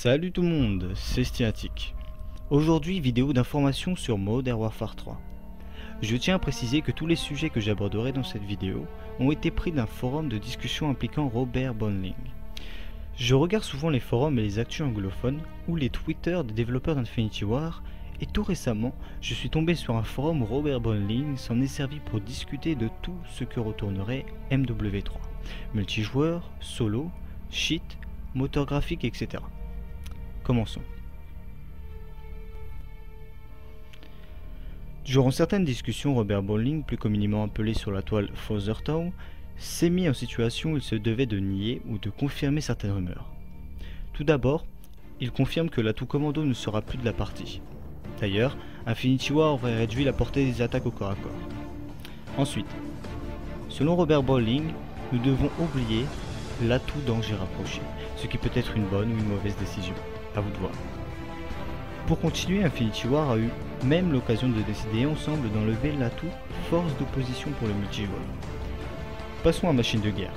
Salut tout le monde, c'est Stiatic. Aujourd'hui, vidéo d'information sur Modern Warfare 3. Je tiens à préciser que tous les sujets que j'aborderai dans cette vidéo ont été pris d'un forum de discussion impliquant Robert Bonling. Je regarde souvent les forums et les actus anglophones ou les Twitter des développeurs d'Infinity Ward, et tout récemment, je suis tombé sur un forum où Robert Bonling s'en est servi pour discuter de tout ce que retournerait MW3. Multijoueur, solo, cheat, moteur graphique, etc. Commençons. Durant certaines discussions, Robert Bonling, plus communément appelé sur la toile Father Town, s'est mis en situation où il se devait de nier ou de confirmer certaines rumeurs. Tout d'abord, il confirme que l'atout commando ne sera plus de la partie. D'ailleurs, Infinity Ward aurait réduit la portée des attaques au corps à corps. Ensuite, selon Robert Bonling, nous devons oublier l'atout danger rapproché, ce qui peut être une bonne ou une mauvaise décision. À vous de voir. Pour continuer, Infinity Ward a eu même l'occasion de décider ensemble d'enlever l'atout force d'opposition pour le multijoueur. Passons à Machine de guerre.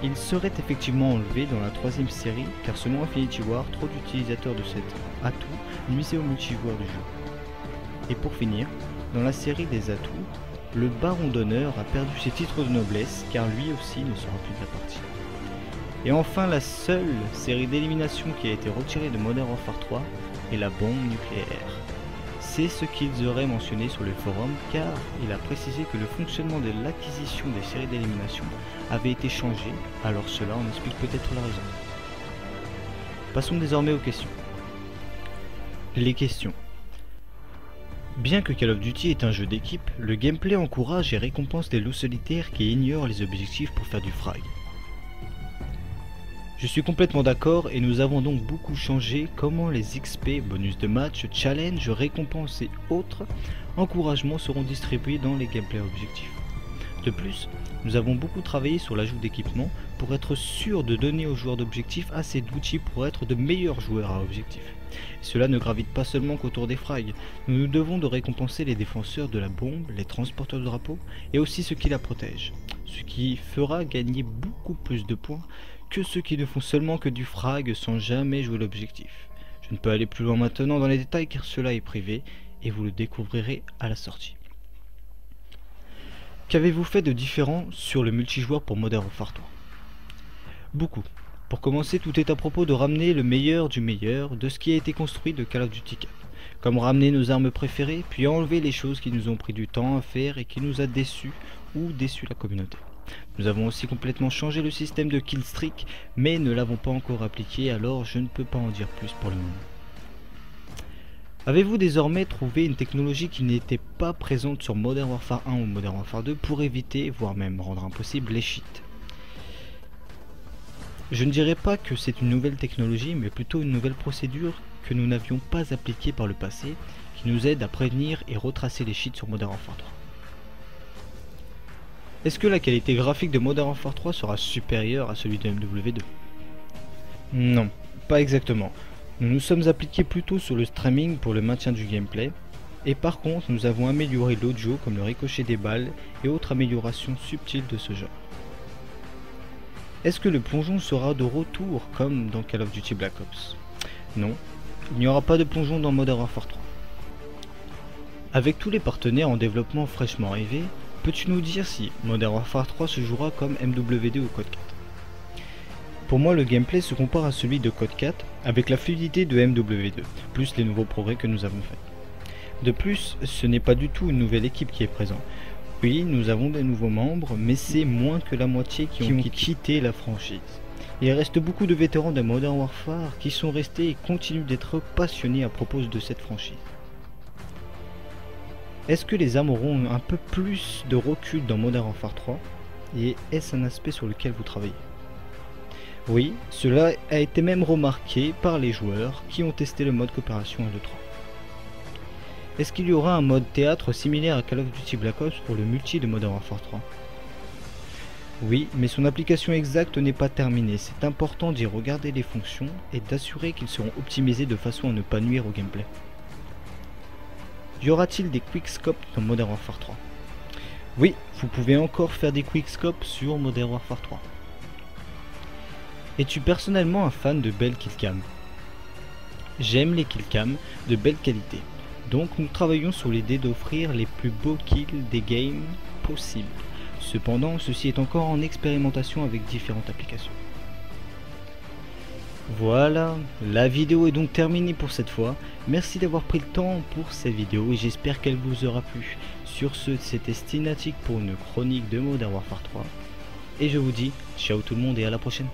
Il serait effectivement enlevé dans la troisième série car selon Infinity Ward, trop d'utilisateurs de cet atout nuisaient au multijoueur du jeu. Et pour finir, dans la série des atouts, le Baron d'honneur a perdu ses titres de noblesse car lui aussi ne sera plus de la partie. Et enfin, la seule série d'élimination qui a été retirée de Modern Warfare 3 est la bombe nucléaire. C'est ce qu'ils auraient mentionné sur le forum car il a précisé que le fonctionnement de l'acquisition des séries d'élimination avait été changé, alors cela en explique peut-être la raison. Passons désormais aux questions. Les questions. Bien que Call of Duty est un jeu d'équipe, le gameplay encourage et récompense des loups solitaires qui ignorent les objectifs pour faire du frag. Je suis complètement d'accord et nous avons donc beaucoup changé comment les XP, bonus de match, challenge, récompenses et autres encouragements seront distribués dans les gameplays objectifs. De plus, nous avons beaucoup travaillé sur l'ajout d'équipements pour être sûr de donner aux joueurs d'objectifs assez d'outils pour être de meilleurs joueurs à objectif. Et cela ne gravite pas seulement qu'autour des frags, nous nous devons de récompenser les défenseurs de la bombe, les transporteurs de drapeaux et aussi ceux qui la protègent, ce qui fera gagner beaucoup plus de points que ceux qui ne font seulement que du frag sans jamais jouer l'objectif. Je ne peux aller plus loin maintenant dans les détails car cela est privé et vous le découvrirez à la sortie. Qu'avez-vous fait de différent sur le multijoueur pour Modern Warfare 3 ? Beaucoup. Pour commencer, tout est à propos de ramener le meilleur du meilleur de ce qui a été construit de Call of Duty 4. Comme ramener nos armes préférées, puis enlever les choses qui nous ont pris du temps à faire et qui nous a déçus ou déçu la communauté. Nous avons aussi complètement changé le système de killstreak, mais ne l'avons pas encore appliqué, alors je ne peux pas en dire plus pour le moment. Avez-vous désormais trouvé une technologie qui n'était pas présente sur Modern Warfare 1 ou Modern Warfare 2 pour éviter, voire même rendre impossible, les cheats ? Je ne dirais pas que c'est une nouvelle technologie, mais plutôt une nouvelle procédure que nous n'avions pas appliquée par le passé, qui nous aide à prévenir et retracer les cheats sur Modern Warfare 3. Est-ce que la qualité graphique de Modern Warfare 3 sera supérieure à celui de MW2 ? Non, pas exactement. Nous nous sommes appliqués plutôt sur le streaming pour le maintien du gameplay, et par contre nous avons amélioré l'audio comme le ricochet des balles et autres améliorations subtiles de ce genre. Est-ce que le plongeon sera de retour comme dans Call of Duty Black Ops ? Non, il n'y aura pas de plongeon dans Modern Warfare 3. Avec tous les partenaires en développement fraîchement arrivés, peux-tu nous dire si Modern Warfare 3 se jouera comme MW2 ou Code 4 ? Pour moi, le gameplay se compare à celui de Code 4 avec la fluidité de MW2, plus les nouveaux progrès que nous avons faits. De plus, ce n'est pas du tout une nouvelle équipe qui est présente. Oui, nous avons des nouveaux membres, mais c'est moins que la moitié qui ont quitté la franchise. Il reste beaucoup de vétérans de Modern Warfare qui sont restés et continuent d'être passionnés à propos de cette franchise. Est-ce que les armes auront un peu plus de recul dans Modern Warfare 3 et est-ce un aspect sur lequel vous travaillez ? Oui, cela a été même remarqué par les joueurs qui ont testé le mode coopération 1, 2, 3. Est-ce qu'il y aura un mode théâtre similaire à Call of Duty Black Ops pour le multi de Modern Warfare 3 ? Oui, mais son application exacte n'est pas terminée, c'est important d'y regarder les fonctions et d'assurer qu'ils seront optimisés de façon à ne pas nuire au gameplay. Y aura-t-il des quickscopes dans Modern Warfare 3 ? Oui, vous pouvez encore faire des quickscopes sur Modern Warfare 3. Es-tu personnellement un fan de Bell Killcam ? J'aime les killcams de belle qualité, donc nous travaillons sur l'idée d'offrir les plus beaux kills des games possibles. Cependant, ceci est encore en expérimentation avec différentes applications. Voilà, la vidéo est donc terminée pour cette fois. Merci d'avoir pris le temps pour cette vidéo et j'espère qu'elle vous aura plu. Sur ce, c'était Stinatic pour une chronique de Modern Warfare 3. Et je vous dis ciao tout le monde et à la prochaine.